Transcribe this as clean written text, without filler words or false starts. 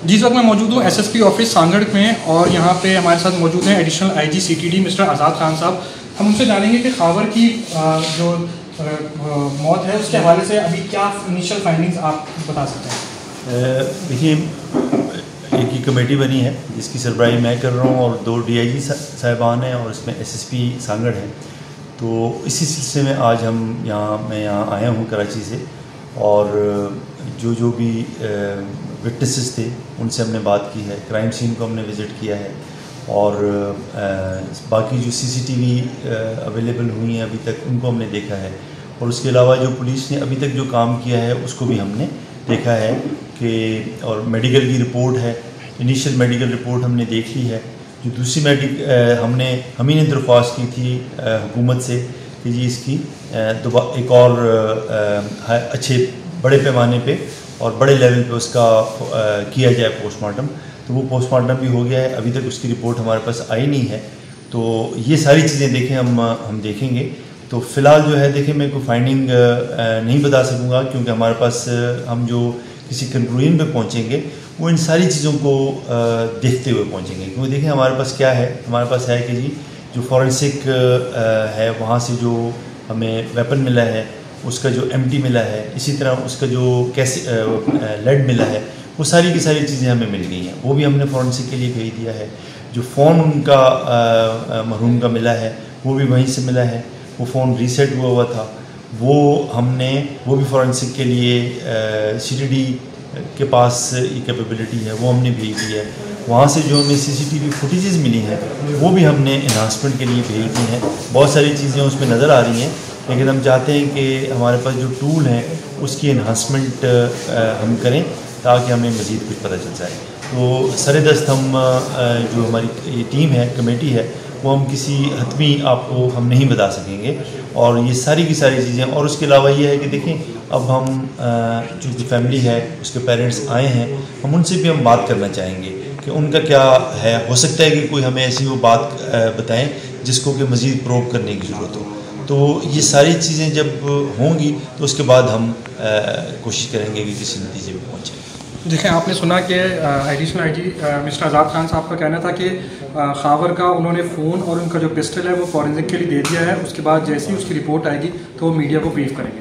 जी, इस वक्त मैं मौजूद हूँ एसएसपी ऑफिस सांगड़ में और यहाँ पे हमारे साथ मौजूद हैं एडिशनल आईजी सीटीडी मिस्टर आज़ाद खान साहब। हम उनसे जानेंगे कि खावर की जो मौत है उसके हवाले से अभी क्या इनिशियल फाइंडिंग्स आप बता सकते हैं। देखिए, एक ही कमेटी बनी है जिसकी सरबराही मैं कर रहा हूँ और 2 डीआईजी साहिबान हैं और इसमें एसएसपी सांगड़ हैं। तो इसी सिलसिले में आज मैं यहाँ आया हूँ कराची से, और जो भी विटनेसेस थे उनसे हमने बात की है, क्राइम सीन को हमने विज़िट किया है, और बाकी जो सीसीटीवी अवेलेबल हुई हैं अभी तक उनको हमने देखा है, और उसके अलावा जो पुलिस ने अभी तक जो काम किया है उसको भी हमने देखा है कि, और मेडिकल की रिपोर्ट है, इनिशियल मेडिकल रिपोर्ट हमने देख ली है। जो दूसरी हम ही ने दरख्वास्त की थी हुकूमत से कि जी इसकी एक और अच्छे बड़े पैमाने पे और बड़े लेवल पे उसका किया जाए पोस्टमार्टम। तो वो पोस्टमार्टम भी हो गया है, अभी तक उसकी रिपोर्ट हमारे पास आई नहीं है। तो ये सारी चीज़ें देखें हम देखेंगे। तो फ़िलहाल जो है देखिए, मैं कोई फाइंडिंग नहीं बता सकूँगा क्योंकि हमारे पास हम जो किसी कंक्लूजन पे पहुँचेंगे वो इन सारी चीज़ों को देखते हुए पहुँचेंगे। क्योंकि देखिए हमारे पास क्या है, हमारे पास है कि जी जो फॉरेंसिक है वहाँ से जो हमें वेपन मिला है, उसका जो एमटी मिला है, इसी तरह उसका जो लेड मिला है, वो सारी की सारी चीज़ें हमें मिल गई हैं। वो भी हमने फॉरेंसिक के लिए भेज दिया है। जो फ़ोन उनका मरहूम का मिला है वो भी वहीं से मिला है। वो फ़ोन रीसेट हुआ था, वो भी फॉरेंसिक के लिए सीटीडी के पास ये कैपेबिलिटी है, वो हमने भेज दी है। वहाँ से जो हमें सीसीटीवी फुटेजेस मिली हैं वो भी हमने एनहांसमेंट के लिए भेज दी हैं। बहुत सारी चीज़ें उसमें नज़र आ रही हैं, लेकिन हम चाहते हैं कि हमारे पास जो टूल हैं उसकी एनहांसमेंट हम करें ताकि हमें मज़ीद कुछ पता चल जाए। तो सरेदस्त हम जो हमारी ये टीम है, कमेटी है, वो हम किसी हतमी आपको हम नहीं बता सकेंगे। और ये सारी की सारी चीज़ें, और उसके अलावा ये है कि देखें अब हम जो फैमिली है उसके पेरेंट्स आए हैं, हम उनसे भी हम बात करना चाहेंगे कि उनका क्या है। हो सकता है कि कोई हमें ऐसी वो बात बताएं जिसको कि मज़ीद प्रोब करने की ज़रूरत हो। तो ये सारी चीज़ें जब होंगी तो उसके बाद हम कोशिश करेंगे कि किसी नतीजे में पहुँचें। देखें, आपने सुना कि एडिशनल आईजी मिस्टर आज़ाद खान साहब का कहना था कि खावर का उन्होंने फ़ोन और उनका जो पिस्टल है वो फॉरेंसिक के लिए दे दिया है। उसके बाद जैसे ही उसकी रिपोर्ट आएगी तो वो मीडिया को ब्रीफ करेंगे।